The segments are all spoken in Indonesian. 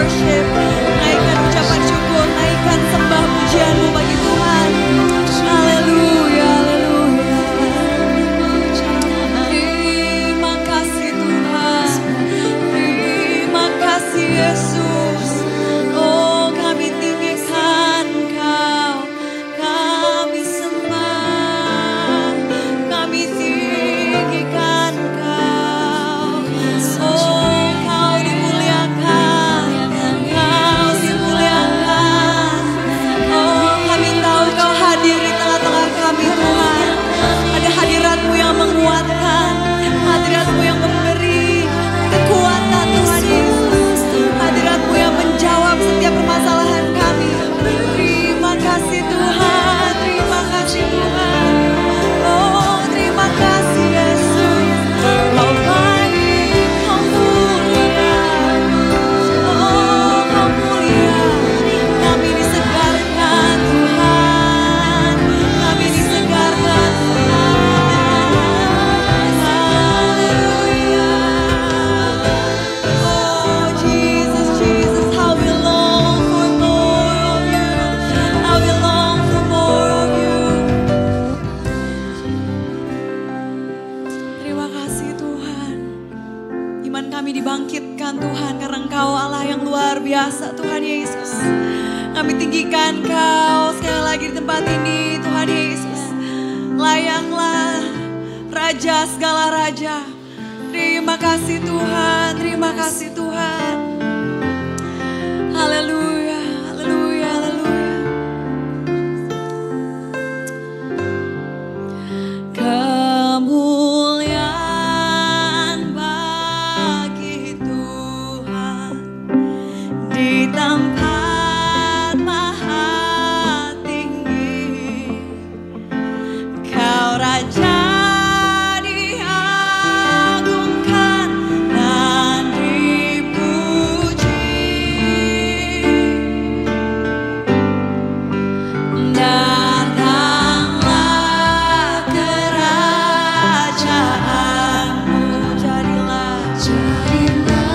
worship, naikkan ucapan syukur, naikkan sembah pujianmu bagi Tuhan. Haleluya, haleluya. Terima kasih Tuhan, terima kasih Yesus. Oh, kami tinggikan Kau, kami sembah, kami tinggikan Kau. Oh, Kau dimuliakan, Kau dimuliakan. Oh, kami tahu Kau hadir di tengah-tengah kami Tuhan. Ada hadirat-Mu yang menguatkan, hadirat-Mu yang memberi kekuatan Tuhan Yesus. Hadirat-Mu yang menjawab setiap permasalahan kami. Terima kasih Tuhan, terima kasih Tuhan. Oh, terima kasih Yesus. Kau baik, Kau mulia. Oh, Kau mulia. Kami disegarkan Tuhan, kami disegarkan Tuhan. Haleluya. Oh Jesus, Jesus, how we long for more of You. How we long for more of You. Terima kasih Tuhan. Iman kami dibangkitkan Tuhan karena Engkau Allah yang luar biasa Tuhan Yesus. Kami tinggikan Kau sekali lagi di tempat ini Tuhan Yesus. Layaklah Raja segala Raja. Terima kasih Tuhan, terima kasih Tuhan. Haleluya, haleluya, haleluya. Kemuliaan bagi Tuhan di tempat maha tinggi. Kau Raja diagungkan dan dipuji. Datanglah kerajaanmu, jadilah kehendakmu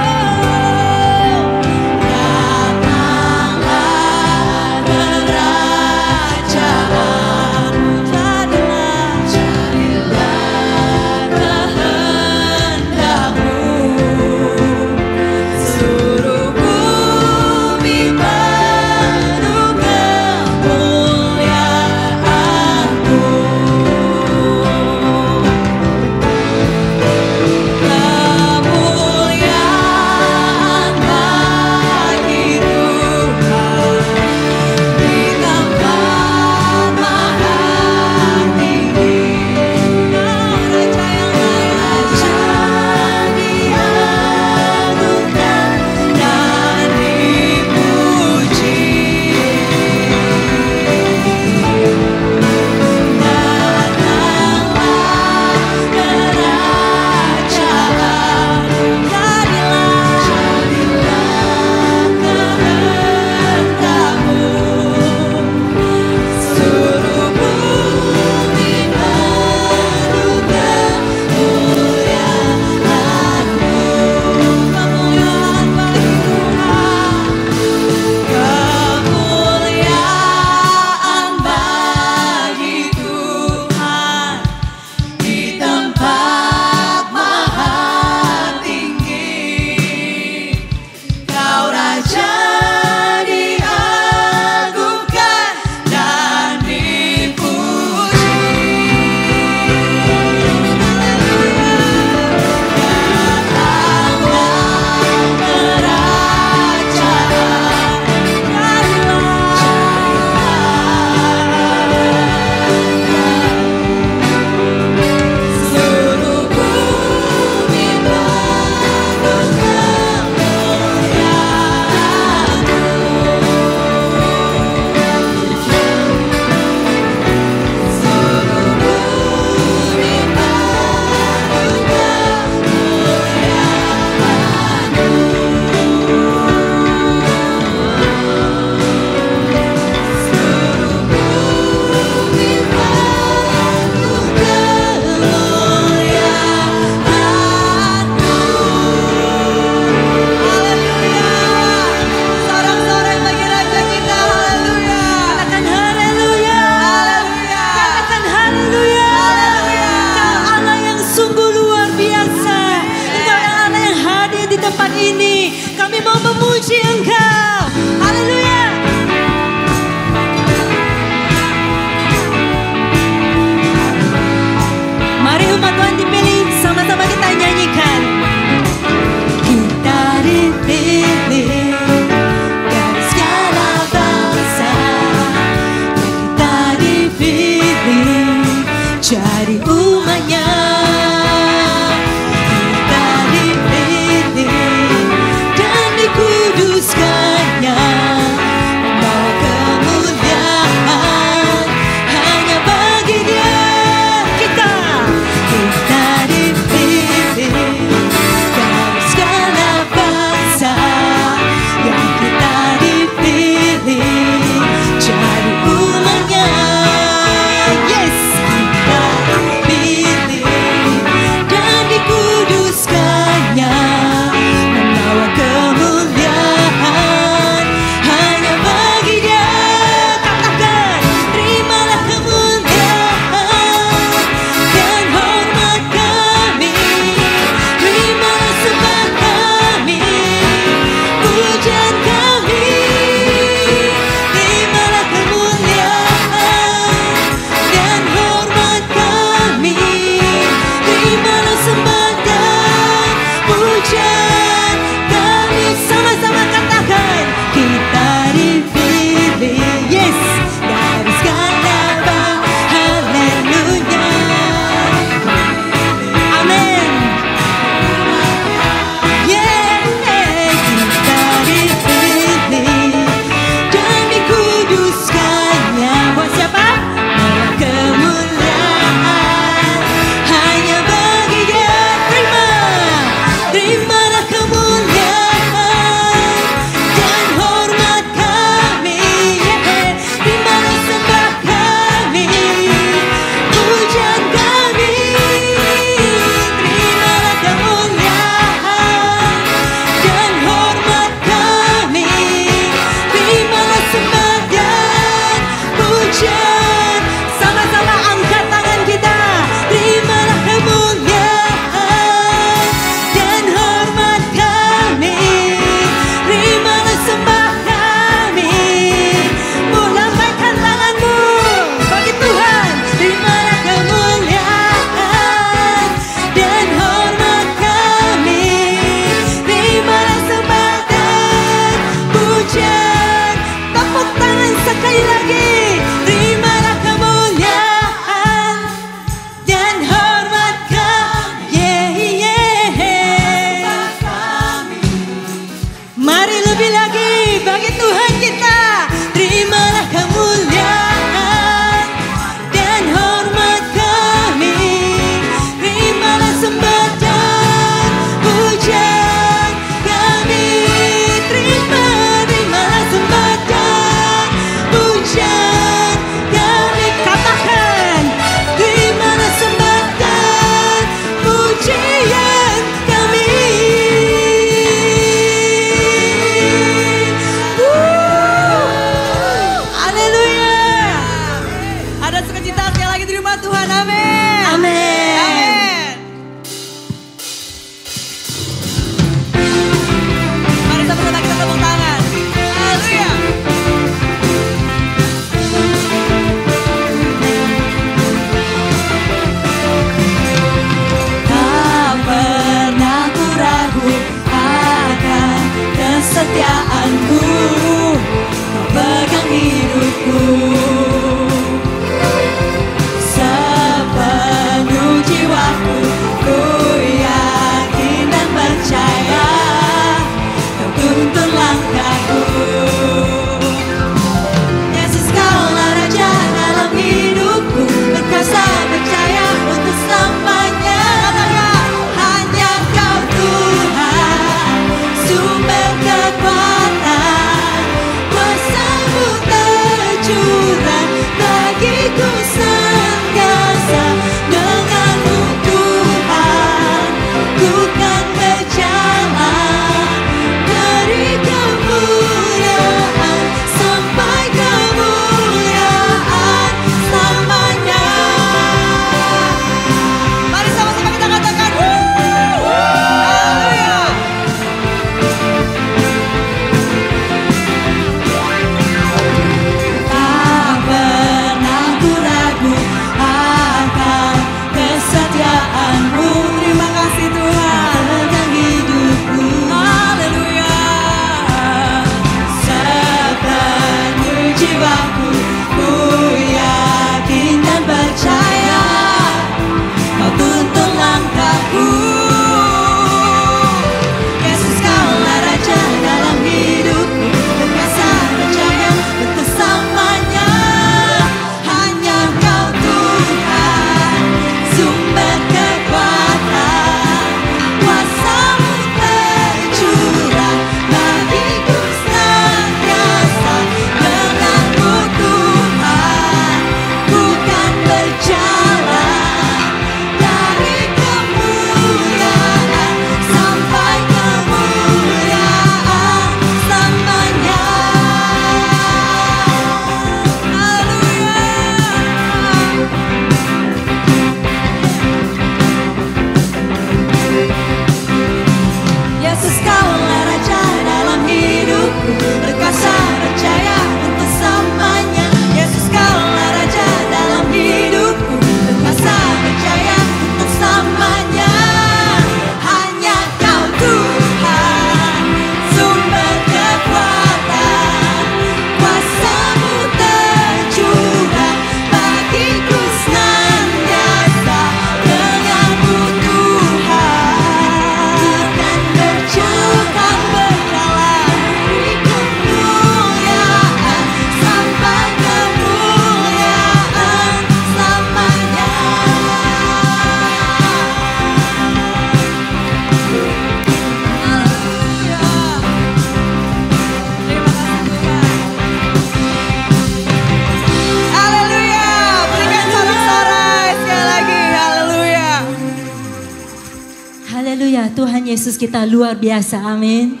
Tuhan Yesus kita luar biasa, amin.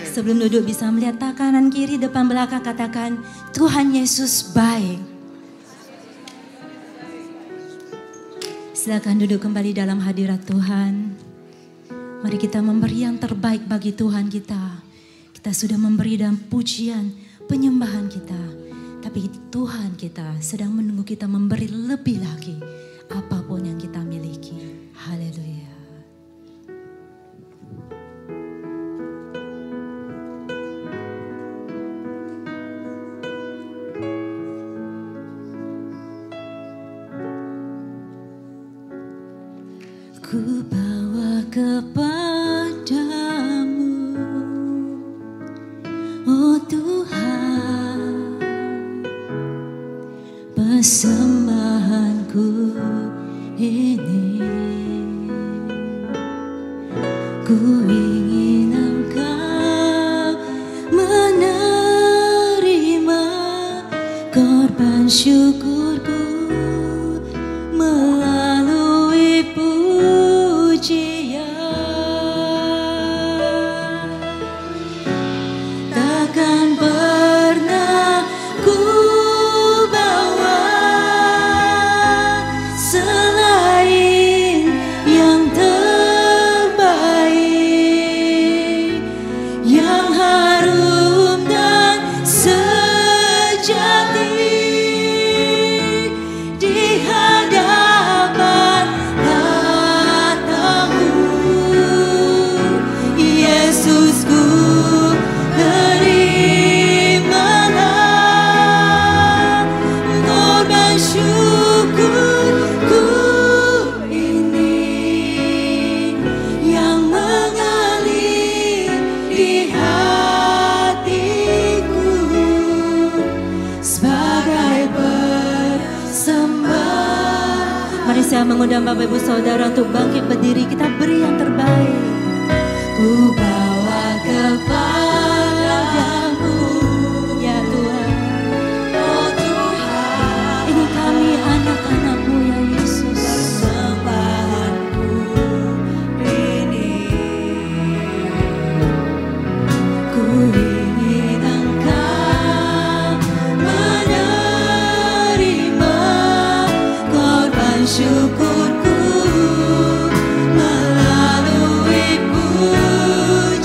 Sebelum duduk bisa melihat tak kanan kiri depan belakang, katakan Tuhan Yesus baik. Silakan duduk kembali dalam hadirat Tuhan. Mari kita memberi yang terbaik bagi Tuhan kita. Kita sudah memberi dalam pujian, penyembahan kita. Tapi Tuhan kita sedang menunggu kita memberi lebih lagi. Apapun yang kita miliki. Haleluya. Ku bawa kepadamu, oh Tuhan, persembahanku ini. Ku ingin Engkau menerima korban syukurku melalui pujian. Takkan pernah ku bawa selain yang terbaik, yang harum dan sejati di hadapan hatamu. Yesusku, terimalah korban syukurku ini yang mengalir di hatiku sebagai persembahan. Mari saya mengundang Bapak Ibu Saudara untuk bangkit berdiri, kita beri yang terbaik. Ku bawa kepadamu, ya Tuhan. Oh Tuhan, ini kami anak-anak-Mu ya Yesus. Persembahanku ini, ku ingin Engkau menerima korban syukurku melalui pujian.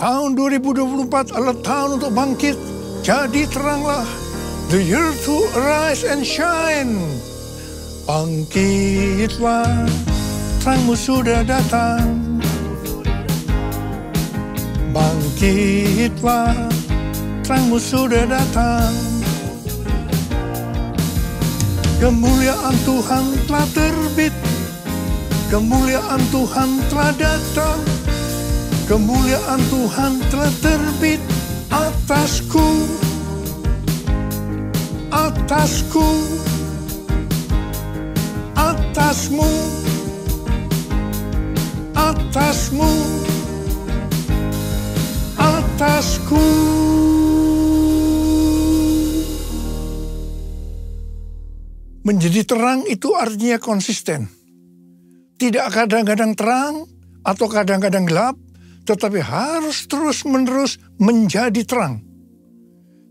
Tahun 2024 adalah tahun untuk bangkit. Jadi teranglah. The year to arise and shine. Bangkitlah, terangmu sudah datang. Bangkitlah, terangmu sudah datang. Kemuliaan Tuhan telah terbit. Kemuliaan Tuhan telah datang. Kemuliaan Tuhan telah terbit atasku. Atasku. Atasmu. Atasmu. Atasku. Menjadi terang itu artinya konsisten. Tidak kadang-kadang terang atau kadang-kadang gelap, tetapi harus terus-menerus menjadi terang.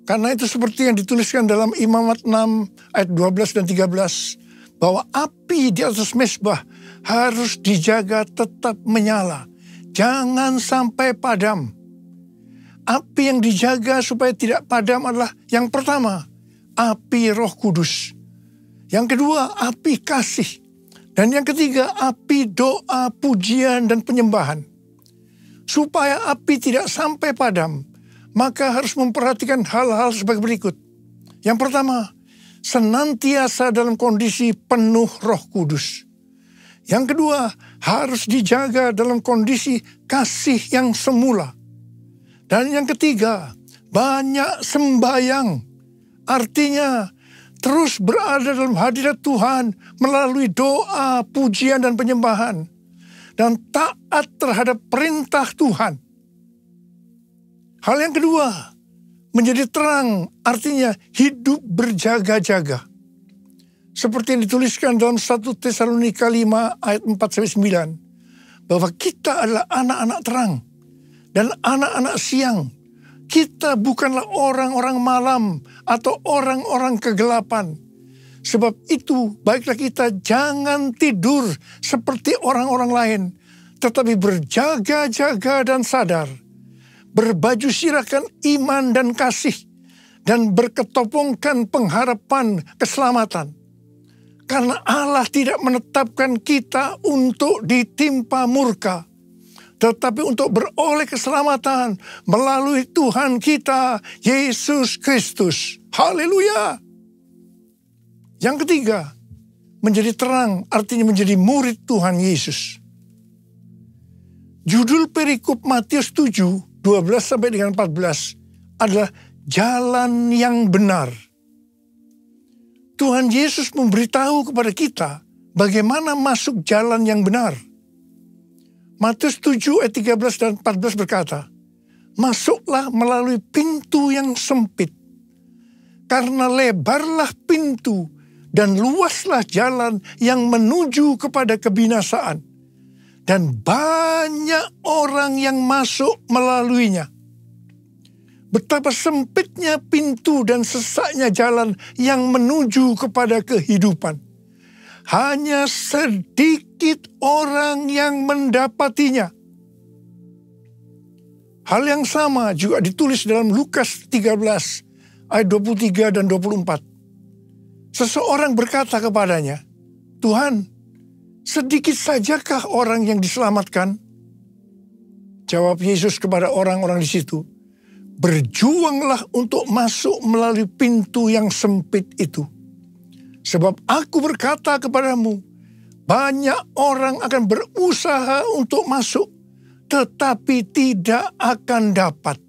Karena itu seperti yang dituliskan dalam Imamat 6 ayat 12 dan 13, bahwa api di atas mezbah harus dijaga tetap menyala. Jangan sampai padam. Api yang dijaga supaya tidak padam adalah yang pertama, api Roh Kudus. Yang kedua, api kasih. Dan yang ketiga, api doa, pujian, dan penyembahan. Supaya api tidak sampai padam, maka harus memperhatikan hal-hal sebagai berikut. Yang pertama, senantiasa dalam kondisi penuh Roh Kudus. Yang kedua, harus dijaga dalam kondisi kasih yang semula. Dan yang ketiga, banyak sembahyang. Artinya, terus berada dalam hadirat Tuhan melalui doa, pujian, dan penyembahan. Dan taat terhadap perintah Tuhan. Hal yang kedua, menjadi terang artinya hidup berjaga-jaga. Seperti yang dituliskan dalam 1 Tesalonika 5 ayat 4-9. Bahwa kita adalah anak-anak terang dan anak-anak siang. Kita bukanlah orang-orang malam atau orang-orang kegelapan. Sebab itu, baiklah kita jangan tidur seperti orang-orang lain, tetapi berjaga-jaga dan sadar. Berbaju sirahkan iman dan kasih, dan berketopongkan pengharapan keselamatan. Karena Allah tidak menetapkan kita untuk ditimpa murka, tetapi untuk beroleh keselamatan melalui Tuhan kita, Yesus Kristus. Haleluya! Yang ketiga, menjadi terang artinya menjadi murid Tuhan Yesus. Judul perikop Matius 7, 12 sampai dengan 14 adalah jalan yang benar. Tuhan Yesus memberitahu kepada kita bagaimana masuk jalan yang benar. Matius 7 ayat 13 dan 14 berkata, masuklah melalui pintu yang sempit, karena lebarlah pintu dan luaslah jalan yang menuju kepada kebinasaan, dan banyak orang yang masuk melaluinya. Betapa sempitnya pintu dan sesaknya jalan yang menuju kepada kehidupan. Hanya sedikit orang yang mendapatinya. Hal yang sama juga ditulis dalam Lukas 13 ayat 23 dan 24. Seseorang berkata kepadanya, Tuhan, sedikit sajakah orang yang diselamatkan? Jawab Yesus kepada orang-orang di situ, berjuanglah untuk masuk melalui pintu yang sempit itu. Sebab aku berkata kepadamu, banyak orang akan berusaha untuk masuk, tetapi tidak akan dapat.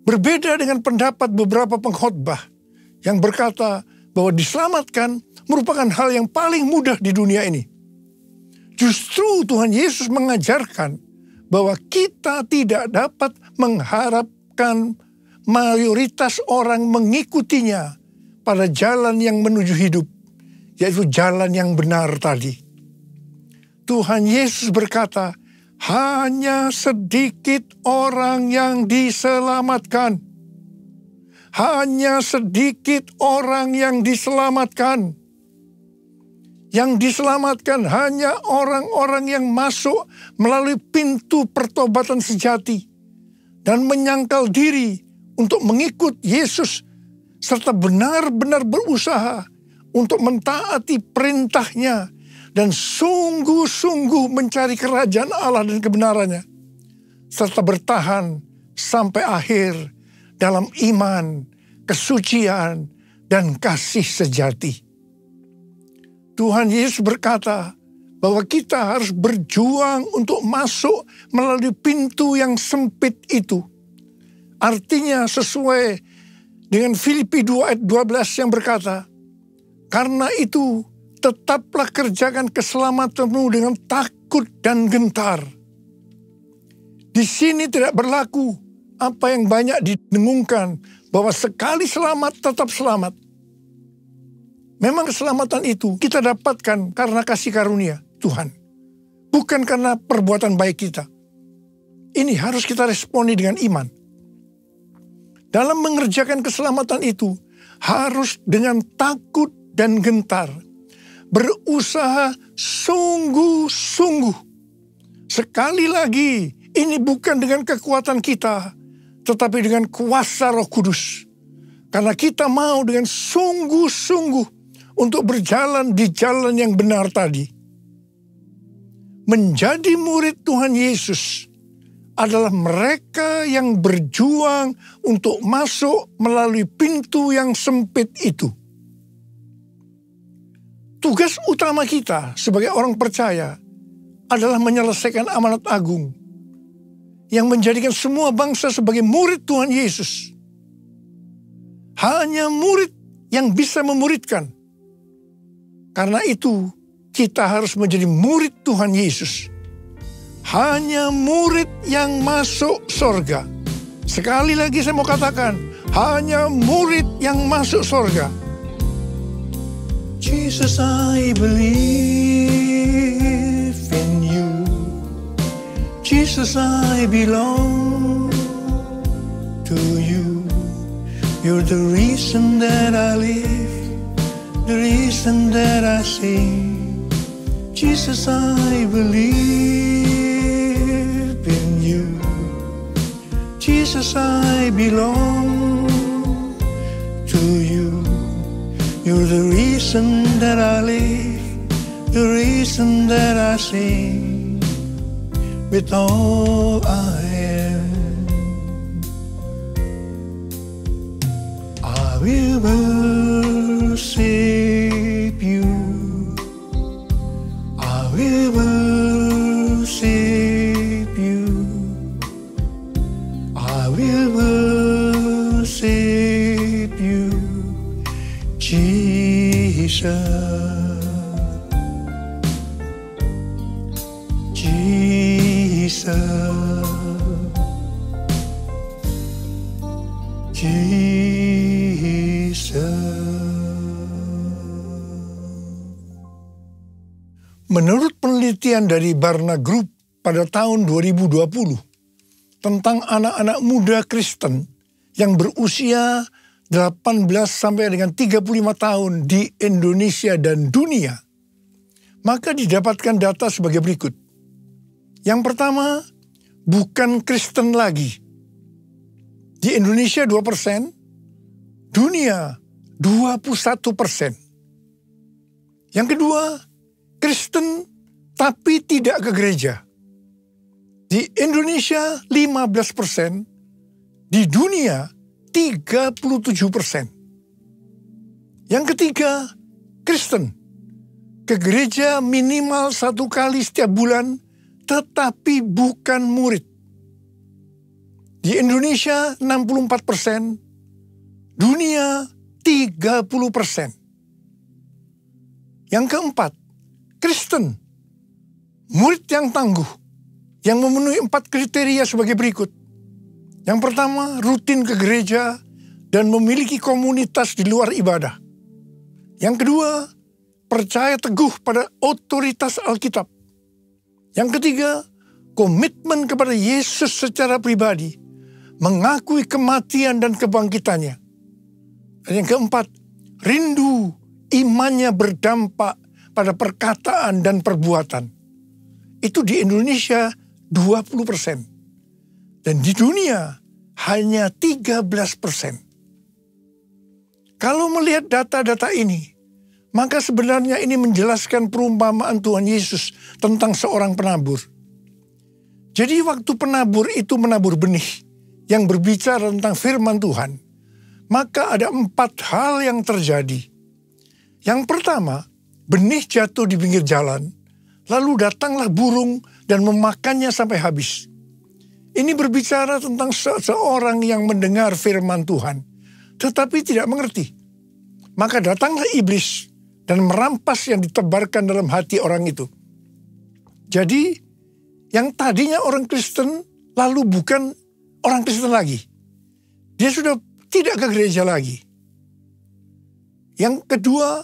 Berbeda dengan pendapat beberapa pengkhotbah yang berkata bahwa diselamatkan merupakan hal yang paling mudah di dunia ini. Justru Tuhan Yesus mengajarkan bahwa kita tidak dapat mengharapkan mayoritas orang mengikutinya pada jalan yang menuju hidup, yaitu jalan yang benar tadi. Tuhan Yesus berkata, hanya sedikit orang yang diselamatkan. Hanya sedikit orang yang diselamatkan. Yang diselamatkan hanya orang-orang yang masuk melalui pintu pertobatan sejati dan menyangkal diri untuk mengikut Yesus serta benar-benar berusaha untuk mentaati perintahnya dan sungguh-sungguh mencari kerajaan Allah dan kebenarannya, serta bertahan sampai akhir dalam iman, kesucian, dan kasih sejati. Tuhan Yesus berkata bahwa kita harus berjuang untuk masuk melalui pintu yang sempit itu. Artinya sesuai dengan Filipi 2 ayat 12 yang berkata, karena itu tetaplah kerjakan keselamatanmu dengan takut dan gentar. Di sini tidak berlaku apa yang banyak didengungkan, bahwa sekali selamat tetap selamat. Memang keselamatan itu kita dapatkan karena kasih karunia Tuhan, bukan karena perbuatan baik kita. Ini harus kita responi dengan iman. Dalam mengerjakan keselamatan itu harus dengan takut dan gentar, berusaha sungguh-sungguh. Sekali lagi, ini bukan dengan kekuatan kita, tetapi dengan kuasa Roh Kudus. Karena kita mau dengan sungguh-sungguh untuk berjalan di jalan yang benar tadi. Menjadi murid Tuhan Yesus adalah mereka yang berjuang untuk masuk melalui pintu yang sempit itu. Tugas utama kita sebagai orang percaya adalah menyelesaikan amanat agung yang menjadikan semua bangsa sebagai murid Tuhan Yesus. Hanya murid yang bisa memuridkan. Karena itu kita harus menjadi murid Tuhan Yesus. Hanya murid yang masuk surga. Sekali lagi saya mau katakan, hanya murid yang masuk surga. Jesus, I believe in you. Jesus, I belong to you. You're the reason that I live, the reason that I sing. Jesus, I believe in you. Jesus, I belong to you. You're the reason that I live, the reason that I sing. With all I am, I will worship you. I will worship you. I will worship you, Jesus. Jesus. Menurut penelitian dari Barna Group pada tahun 2020 tentang anak-anak muda Kristen yang berusia 18 sampai dengan 35 tahun di Indonesia dan dunia, maka didapatkan data sebagai berikut. Yang pertama, bukan Kristen lagi. Di Indonesia 2%, dunia 21%. Yang kedua, Kristen tapi tidak ke gereja. Di Indonesia 15%, di dunia 37%. Yang ketiga, Kristen ke gereja minimal 1 kali setiap bulan, tetapi bukan murid. Di Indonesia 64%, dunia 30%. Yang keempat, Kristen, murid yang tangguh, yang memenuhi 4 kriteria sebagai berikut. Yang pertama, rutin ke gereja dan memiliki komunitas di luar ibadah. Yang kedua, percaya teguh pada otoritas Alkitab. Yang ketiga, komitmen kepada Yesus secara pribadi, mengakui kematian dan kebangkitannya. Dan yang keempat, rindu imannya berdampak pada perkataan dan perbuatan. Itu di Indonesia 20%. Dan di dunia hanya 13%. Kalau melihat data-data ini, maka sebenarnya ini menjelaskan perumpamaan Tuhan Yesus tentang seorang penabur. Jadi waktu penabur itu menabur benih yang berbicara tentang firman Tuhan, maka ada 4 hal yang terjadi. Yang pertama, benih jatuh di pinggir jalan, lalu datanglah burung dan memakannya sampai habis. Ini berbicara tentang seseorang yang mendengar firman Tuhan, tetapi tidak mengerti. Maka datanglah iblis dan merampas yang ditebarkan dalam hati orang itu. Jadi, yang tadinya orang Kristen lalu bukan orang Kristen lagi. Dia sudah tidak ke gereja lagi. Yang kedua,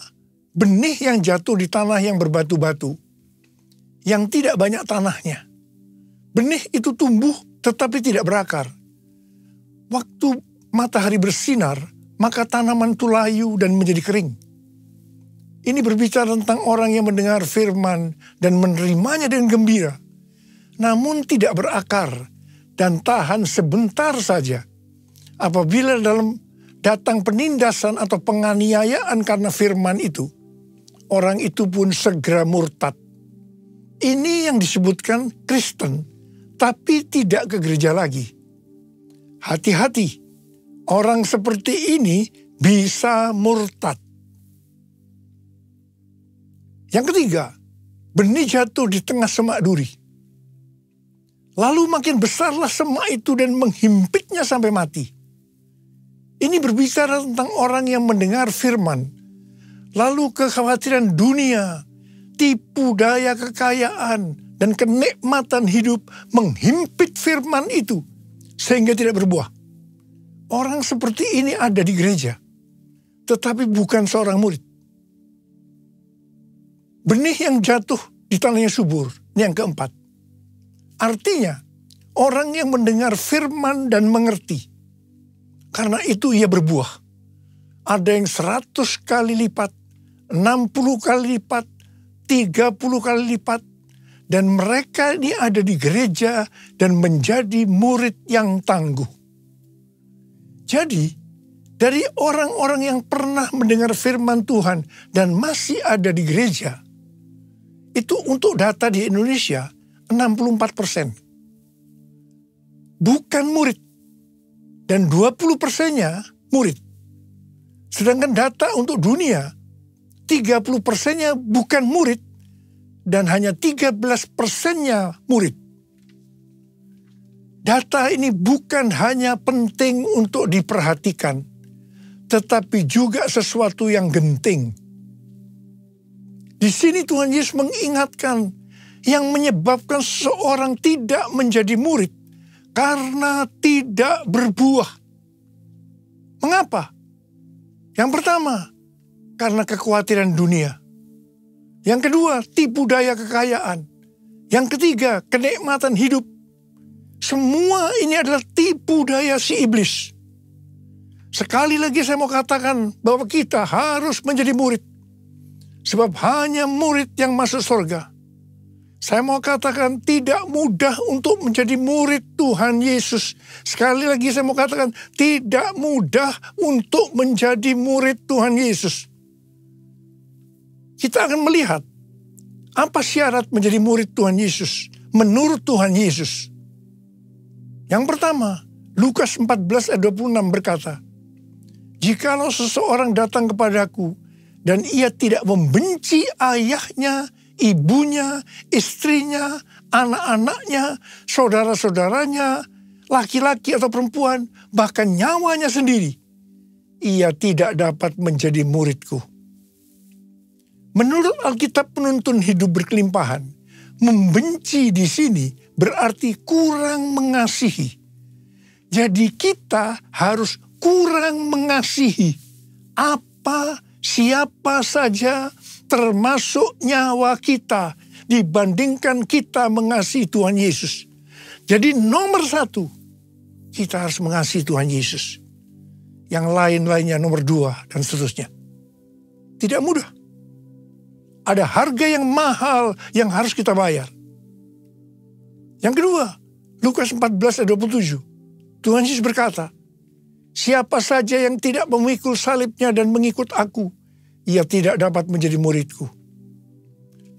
benih yang jatuh di tanah yang berbatu-batu, yang tidak banyak tanahnya. Benih itu tumbuh tetapi tidak berakar. Waktu matahari bersinar, maka tanaman itu layu dan menjadi kering. Ini berbicara tentang orang yang mendengar firman dan menerimanya dengan gembira, namun tidak berakar dan tahan sebentar saja. Apabila datang penindasan atau penganiayaan karena firman itu, orang itu pun segera murtad. Ini yang disebutkan Kristen, tapi tidak ke gereja lagi. Hati-hati, orang seperti ini bisa murtad. Yang ketiga, benih jatuh di tengah semak duri. Lalu makin besarlah semak itu dan menghimpitnya sampai mati. Ini berbicara tentang orang yang mendengar firman, lalu kekhawatiran dunia, tipu daya kekayaan, dan kenikmatan hidup menghimpit firman itu sehingga tidak berbuah. Orang seperti ini ada di gereja, tetapi bukan seorang murid. Benih yang jatuh di tanah yang subur, ini yang keempat. Artinya, orang yang mendengar firman dan mengerti, karena itu ia berbuah. Ada yang 100 kali lipat, 60 kali lipat, 30 kali lipat. Dan mereka ini ada di gereja dan menjadi murid yang tangguh. Jadi, dari orang-orang yang pernah mendengar firman Tuhan dan masih ada di gereja, itu untuk data di Indonesia 64%. Bukan murid. Dan 20%-nya murid. Sedangkan data untuk dunia, 30%-nya bukan murid dan hanya 13%-nya murid. Data ini bukan hanya penting untuk diperhatikan, tetapi juga sesuatu yang genting. Di sini Tuhan Yesus mengingatkan yang menyebabkan seseorang tidak menjadi murid karena tidak berbuah. Mengapa? Yang pertama, karena kekhawatiran dunia. Yang kedua, tipu daya kekayaan. Yang ketiga, kenikmatan hidup. Semua ini adalah tipu daya si iblis. Sekali lagi saya mau katakan bahwa kita harus menjadi murid. Sebab hanya murid yang masuk surga. Saya mau katakan tidak mudah untuk menjadi murid Tuhan Yesus. Sekali lagi saya mau katakan tidak mudah untuk menjadi murid Tuhan Yesus. Kita akan melihat apa syarat menjadi murid Tuhan Yesus menurut Tuhan Yesus. Yang pertama, Lukas 14 ayat 26 berkata, "Jikalau seseorang datang kepadaku dan ia tidak membenci ayahnya, ibunya, istrinya, anak-anaknya, saudara-saudaranya, laki-laki atau perempuan, bahkan nyawanya sendiri, ia tidak dapat menjadi muridku." Menurut Alkitab penuntun hidup berkelimpahan, membenci di sini berarti kurang mengasihi. Jadi kita harus kurang mengasihi siapa saja termasuk nyawa kita dibandingkan kita mengasihi Tuhan Yesus. Jadi nomor 1, kita harus mengasihi Tuhan Yesus. Yang lain-lainnya nomor 2 dan seterusnya. Tidak mudah. Ada harga yang mahal yang harus kita bayar. Yang kedua, Lukas 14 ayat 27. Tuhan Yesus berkata, siapa saja yang tidak memikul salibnya dan mengikut aku, ia tidak dapat menjadi muridku.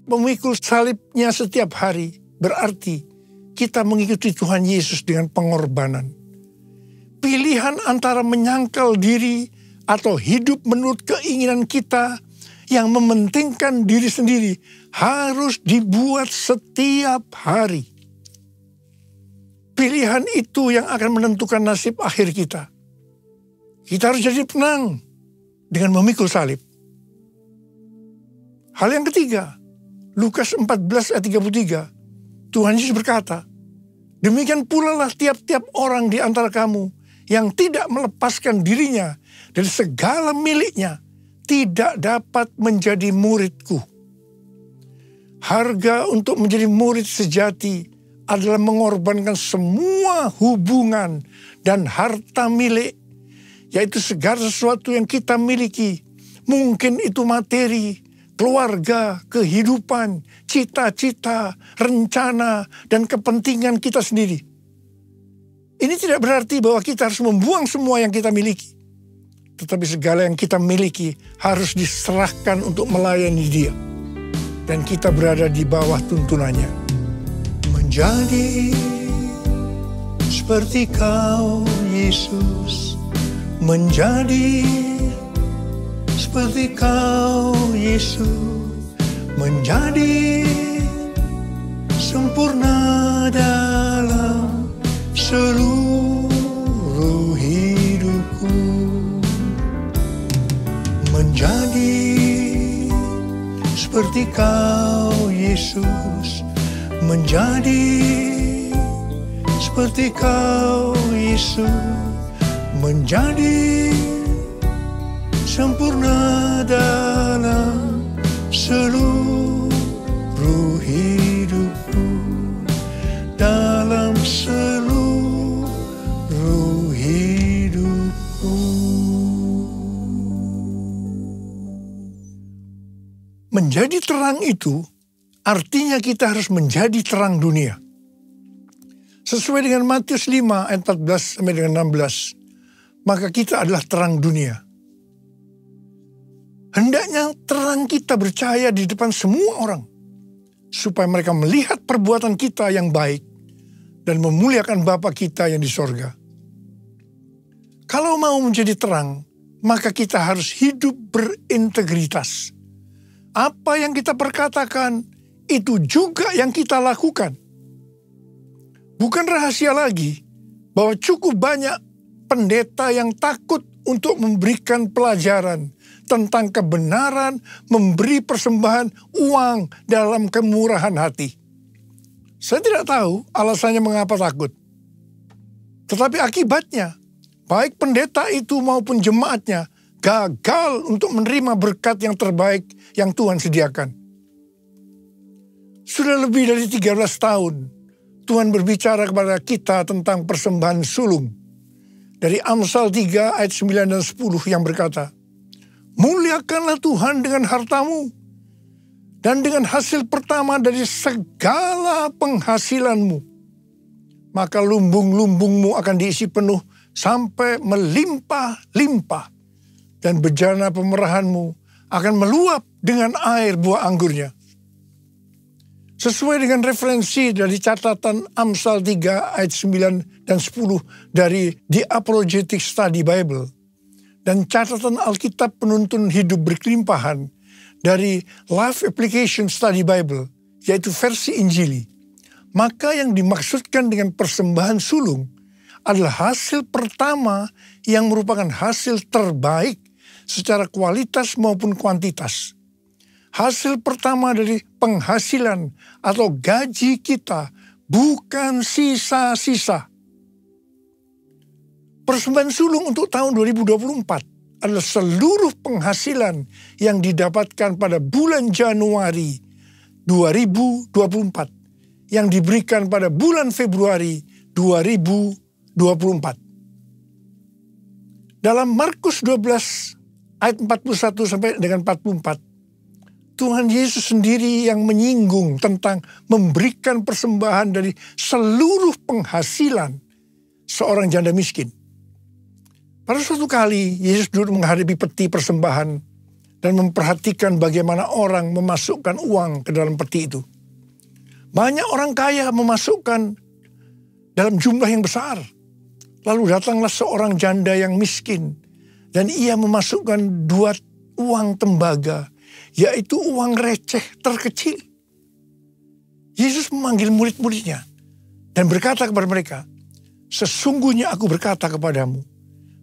Memikul salibnya setiap hari berarti kita mengikuti Tuhan Yesus dengan pengorbanan. Pilihan antara menyangkal diri atau hidup menurut keinginan kita yang mementingkan diri sendiri harus dibuat setiap hari. Pilihan itu yang akan menentukan nasib akhir kita. Kita harus jadi tenang dengan memikul salib. Hal yang ketiga, Lukas 14 ayat 33. Tuhan Yesus berkata, demikian pula lah tiap-tiap orang di antara kamu yang tidak melepaskan dirinya dari segala miliknya tidak dapat menjadi muridku. Harga untuk menjadi murid sejati adalah mengorbankan semua hubungan dan harta milik, yaitu segala sesuatu yang kita miliki. Mungkin itu materi, keluarga, kehidupan, cita-cita, rencana, dan kepentingan kita sendiri. Ini tidak berarti bahwa kita harus membuang semua yang kita miliki. Tetapi segala yang kita miliki harus diserahkan untuk melayani Dia. Dan kita berada di bawah tuntunannya. Menjadi seperti Kau, Yesus. Menjadi seperti Kau, Yesus. Menjadi sempurna dalam seluruh hidupku. Menjadi seperti Kau, Yesus. Menjadi seperti Kau, Yesus. Menjadi sempurna dalam seluruh hidupku. Dalam seluruh hidupku. Menjadi terang itu artinya kita harus menjadi terang dunia. Sesuai dengan Matius 5 ayat 14 sampai dengan 16. Maka kita adalah terang dunia. Hendaknya terang kita bercahaya di depan semua orang. Supaya mereka melihat perbuatan kita yang baik. Dan memuliakan Bapa kita yang di sorga. Kalau mau menjadi terang, maka kita harus hidup berintegritas. Apa yang kita perkatakan, itu juga yang kita lakukan. Bukan rahasia lagi bahwa cukup banyak pendeta yang takut untuk memberikan pelajaran tentang kebenaran memberi persembahan uang dalam kemurahan hati. Saya tidak tahu alasannya mengapa takut. Tetapi akibatnya, baik pendeta itu maupun jemaatnya gagal untuk menerima berkat yang terbaik yang Tuhan sediakan. Sudah lebih dari 13 tahun, Tuhan berbicara kepada kita tentang persembahan sulung. Dari Amsal 3 ayat 9 dan 10 yang berkata, muliakanlah Tuhan dengan hartamu, dan dengan hasil pertama dari segala penghasilanmu. Maka lumbung-lumbungmu akan diisi penuh sampai melimpah-limpah. Dan bejana pemerahanmu akan meluap dengan air buah anggurnya. Sesuai dengan referensi dari catatan Amsal 3 ayat 9 dan 10 dari The Apologetic Study Bible. Dan catatan Alkitab Penuntun Hidup Berkelimpahan dari Life Application Study Bible, yaitu versi Injili. Maka yang dimaksudkan dengan persembahan sulung adalah hasil pertama yang merupakan hasil terbaik secara kualitas maupun kuantitas. Hasil pertama dari penghasilan atau gaji kita, bukan sisa-sisa. Persembahan sulung untuk tahun 2024 adalah seluruh penghasilan yang didapatkan pada bulan Januari 2024 yang diberikan pada bulan Februari 2024. Dalam Markus 12 ayat 41 sampai dengan 44, Tuhan Yesus sendiri yang menyinggung tentang memberikan persembahan dari seluruh penghasilan seorang janda miskin. Pada suatu kali Yesus duduk menghadapi peti persembahan dan memperhatikan bagaimana orang memasukkan uang ke dalam peti itu. Banyak orang kaya memasukkan dalam jumlah yang besar. Lalu datanglah seorang janda yang miskin dan ia memasukkan 2 uang tembaga, yaitu uang receh terkecil. Yesus memanggil murid-muridnya dan berkata kepada mereka, "Sesungguhnya aku berkata kepadamu,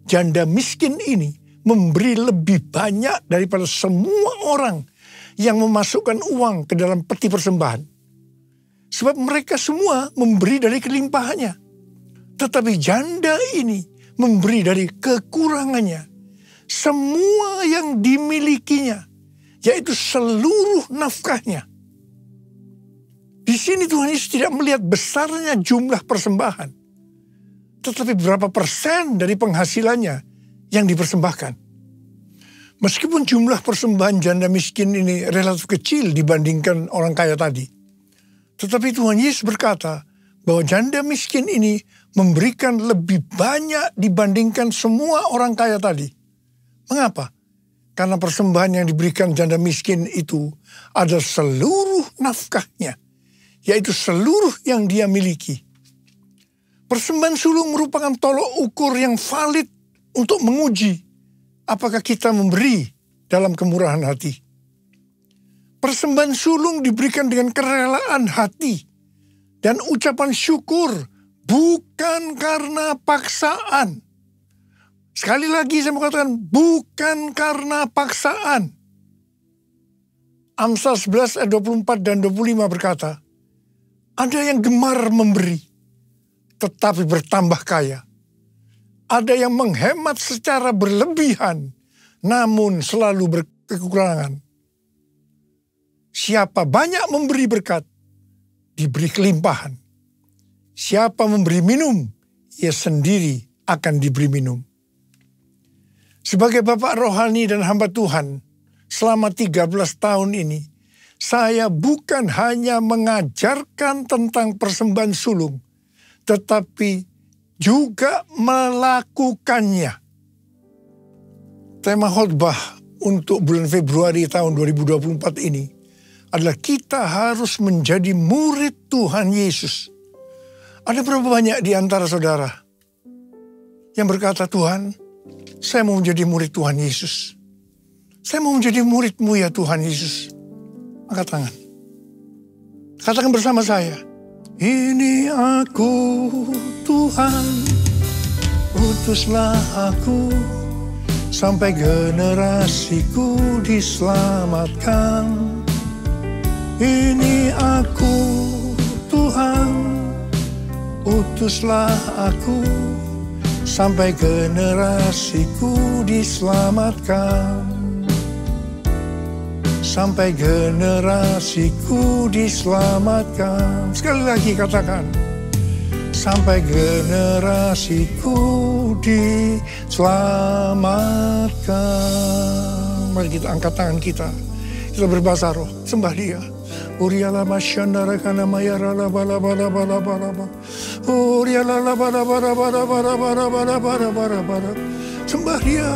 janda miskin ini memberi lebih banyak daripada semua orang yang memasukkan uang ke dalam peti persembahan. Sebab mereka semua memberi dari kelimpahannya. Tetapi janda ini memberi dari kekurangannya. Semua yang dimilikinya, yaitu seluruh nafkahnya." Di sini Tuhan Yesus tidak melihat besarnya jumlah persembahan, tetapi berapa persen dari penghasilannya yang dipersembahkan. Meskipun jumlah persembahan janda miskin ini relatif kecil dibandingkan orang kaya tadi, tetapi Tuhan Yesus berkata bahwa janda miskin ini memberikan lebih banyak dibandingkan semua orang kaya tadi. Mengapa? Karena persembahan yang diberikan janda miskin itu adalah seluruh nafkahnya, yaitu seluruh yang dia miliki. Persembahan sulung merupakan tolok ukur yang valid untuk menguji apakah kita memberi dalam kemurahan hati. Persembahan sulung diberikan dengan kerelaan hati dan ucapan syukur, bukan karena paksaan. Sekali lagi saya mau katakan, bukan karena paksaan. Amsal 11 ayat 24 dan 25 berkata, "Ada yang gemar memberi, tetapi bertambah kaya. Ada yang menghemat secara berlebihan, namun selalu berkekurangan. Siapa banyak memberi berkat, diberi kelimpahan. Siapa memberi minum, ia sendiri akan diberi minum." Sebagai bapak rohani dan hamba Tuhan, selama 13 tahun ini, saya bukan hanya mengajarkan tentang persembahan sulung, tetapi juga melakukannya. Tema khotbah untuk bulan Februari tahun 2024 ini adalah kita harus menjadi murid Tuhan Yesus. Ada berapa banyak di antara saudara yang berkata, "Tuhan, saya mau menjadi murid Tuhan Yesus. Saya mau menjadi murid-Mu ya Tuhan Yesus." Angkat tangan. Katakan bersama saya, "Ini aku Tuhan, utuslah aku, sampai generasiku diselamatkan. Ini aku Tuhan, utuslah aku, sampai generasiku diselamatkan. Sampai generasiku diselamatkan." Sekali lagi katakan, sampai generasiku diselamatkan. Mari kita angkat tangan kita. Kita berbahasa roh, sembah Dia. Uriala masyandara kana mayarala bala bala bala bala bala. Uriala bala bala bala bala bala bala bala bala bala. Sembah Dia.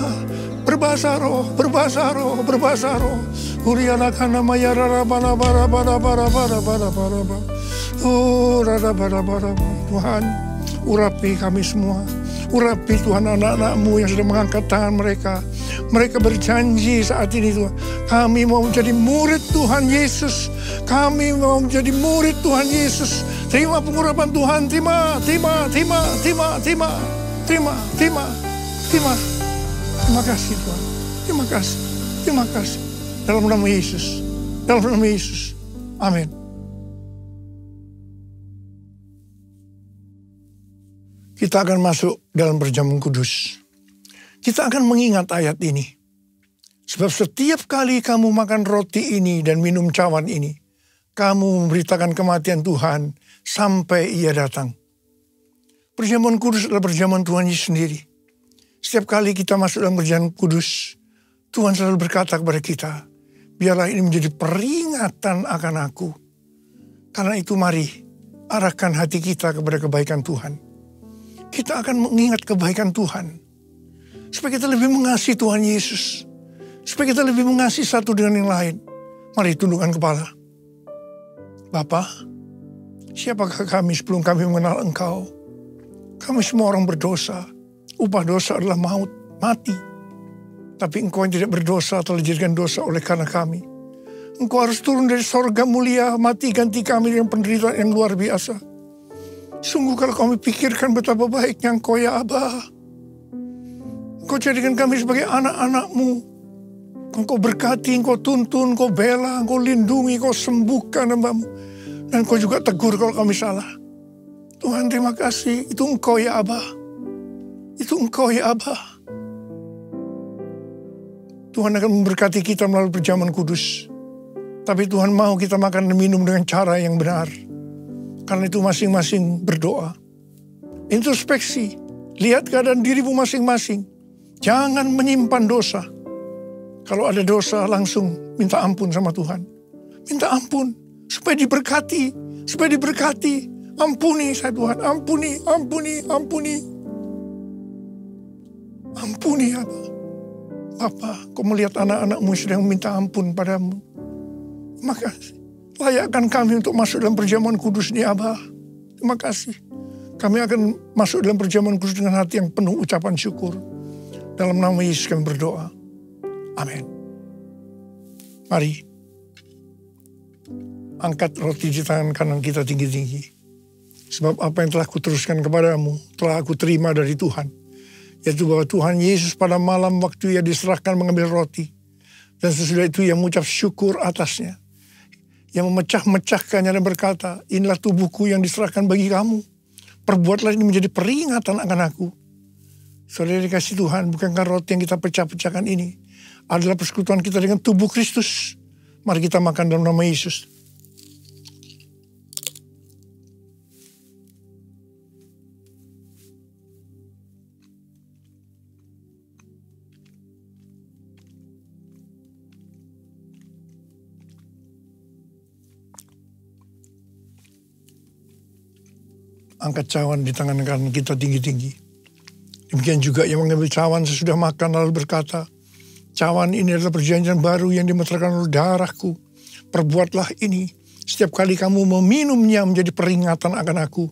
Berbahasa roh, berbahasa roh, berbahasa roh. Uriala kana mayarala bala bala bala bala bala bala bala bala. Urada bala bala bala. Tuhan, urapi kami semua. Urapi Tuhan anak-anak-Mu yang sudah mengangkat tangan mereka. Mereka berjanji saat ini Tuhan, kami mau menjadi murid Tuhan Yesus. Kami mau menjadi murid Tuhan Yesus. Terima pengurapan Tuhan, terima. Terima kasih Tuhan, terima kasih. Dalam nama Yesus, amin. Kita akan masuk dalam perjamuan kudus. Kita akan mengingat ayat ini. Sebab setiap kali kamu makan roti ini dan minum cawan ini, kamu memberitakan kematian Tuhan sampai Ia datang. Perjamuan kudus adalah perjamuan Tuhan Yesus sendiri. Setiap kali kita masuk dalam perjamuan kudus, Tuhan selalu berkata kepada kita, biarlah ini menjadi peringatan akan aku. Karena itu mari arahkan hati kita kepada kebaikan Tuhan. Kita akan mengingat kebaikan Tuhan. Supaya kita lebih mengasihi Tuhan Yesus. Supaya kita lebih mengasihi satu dengan yang lain. Mari tundukkan kepala. Bapa, siapakah kami sebelum kami mengenal Engkau? Kami semua orang berdosa. Upah dosa adalah maut, mati. Tapi Engkau yang tidak berdosa telah dijadikan dosa oleh karena kami. Engkau harus turun dari sorga mulia, mati ganti kami dengan penderitaan yang luar biasa. Sungguh kalau kami pikirkan betapa baiknya Engkau ya Aba. Engkau jadikan kami sebagai anak-anak-Mu. Engkau berkati, Engkau tuntun, Engkau bela, Engkau lindungi, Engkau sembuhkan hamba-Mu. Dan Engkau juga tegur kalau kami salah. Tuhan terima kasih, itu Engkau ya Aba. Itu Engkau ya Aba. Tuhan akan memberkati kita melalui perjamuan kudus. Tapi Tuhan mau kita makan dan minum dengan cara yang benar. Karena itu masing-masing berdoa. Introspeksi. Lihat keadaan dirimu masing-masing. Jangan menyimpan dosa. Kalau ada dosa langsung minta ampun sama Tuhan. Minta ampun. Supaya diberkati. Supaya diberkati. Ampuni saya Tuhan. Ampuni, ampuni, ampuni. Ampuni apa? Bapa, Kau melihat anak-anak-Mu sedang meminta ampun padamu. Maka layakkan kami untuk masuk dalam perjamuan kudus ini, Abah. Terima kasih. Kami akan masuk dalam perjamuan kudus dengan hati yang penuh ucapan syukur. Dalam nama Yesus kami berdoa. Amin. Mari. Angkat roti di tangan kanan kita tinggi-tinggi. Sebab apa yang telah kuteruskan kepadamu, telah aku terima dari Tuhan. Yaitu bahwa Tuhan Yesus pada malam waktu Ia diserahkan mengambil roti. Dan sesudah itu Ia mengucap syukur atasnya. Yang memecah-mecahkannya dan berkata, inilah tubuhku yang diserahkan bagi kamu. Perbuatlah ini menjadi peringatan akan aku. Saudara dikasih Tuhan, bukankah roti yang kita pecah-pecahkan ini adalah persekutuan kita dengan tubuh Kristus? Mari kita makan dalam nama Yesus. Angkat cawan di tangan kanan kita tinggi-tinggi. Demikian juga yang mengambil cawan sesudah makan lalu berkata, cawan ini adalah perjanjian baru yang dimeterkan oleh darahku. Perbuatlah ini setiap kali kamu meminumnya menjadi peringatan akan aku.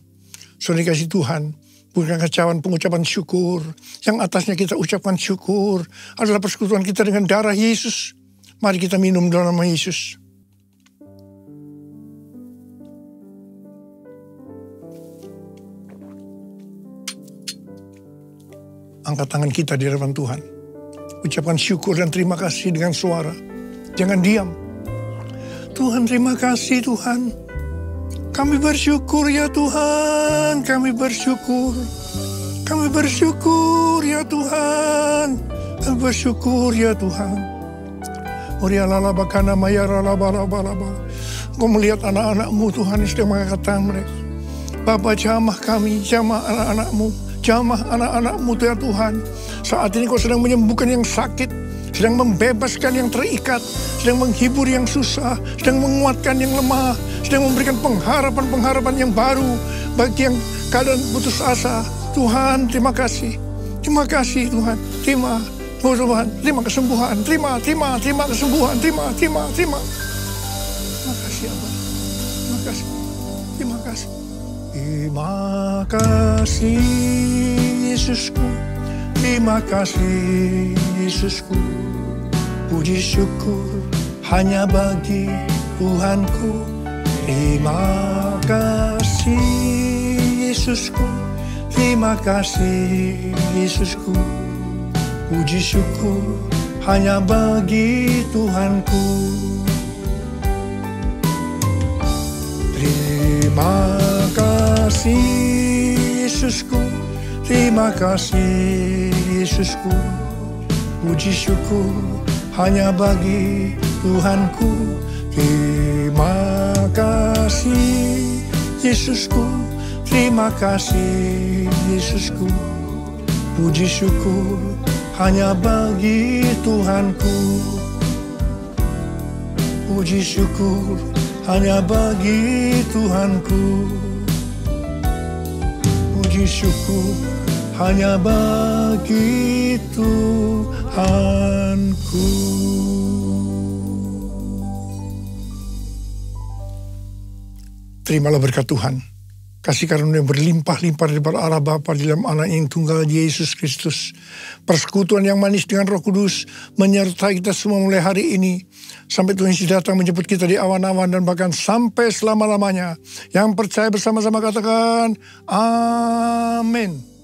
Saudara kasih Tuhan, bukankah cawan pengucapan syukur yang atasnya kita ucapkan syukur adalah persekutuan kita dengan darah Yesus. Mari kita minum dalam nama Yesus. Angkat tangan kita di hadapan Tuhan. Ucapkan syukur dan terima kasih dengan suara. Jangan diam. Tuhan terima kasih Tuhan. Kami bersyukur ya Tuhan. Kami bersyukur. Kami bersyukur ya Tuhan. Kami bersyukur ya Tuhan. Kau melihat anak-anak-Mu Tuhan yang sedang mengangkat tangan mereka. Bapa jamah kami, jamah anak-anak-Mu. Jamah anak-anak-Mu ya Tuhan. Saat ini Kau sedang menyembuhkan yang sakit. Sedang membebaskan yang terikat. Sedang menghibur yang susah. Sedang menguatkan yang lemah. Sedang memberikan pengharapan-pengharapan yang baru. Bagi yang keadaan putus asa. Tuhan terima kasih. Terima kasih Tuhan. Terima Tuhan. Terima kesembuhan. Terima kesembuhan. Terima. Terima kasih Abah. Terima kasih. Terima kasih. Terima kasih Yesusku, terima kasih Yesusku. Puji syukur hanya bagi Tuhanku. Terima kasih Yesusku, terima kasih Yesusku. Puji syukur hanya bagi Tuhanku. Terima kasih Yesusku, terima kasih Yesusku. Puji syukur hanya bagi Tuhanku. Terima kasih Yesusku, terima kasih Yesusku. Puji syukur hanya bagi Tuhanku. Puji syukur hanya bagi Tuhanku. Puji syukur hanya bagi Tuhanku. Terimalah berkat Tuhan. Kasih karunia berlimpah-limpah daripada Allah Bapa di dalam Anak yang tunggal Yesus Kristus. Persekutuan yang manis dengan Roh Kudus menyertai kita semua mulai hari ini. Sampai Tuhan Yesus datang menjemput kita di awan-awan dan bahkan sampai selama-lamanya. Yang percaya bersama-sama katakan, amin.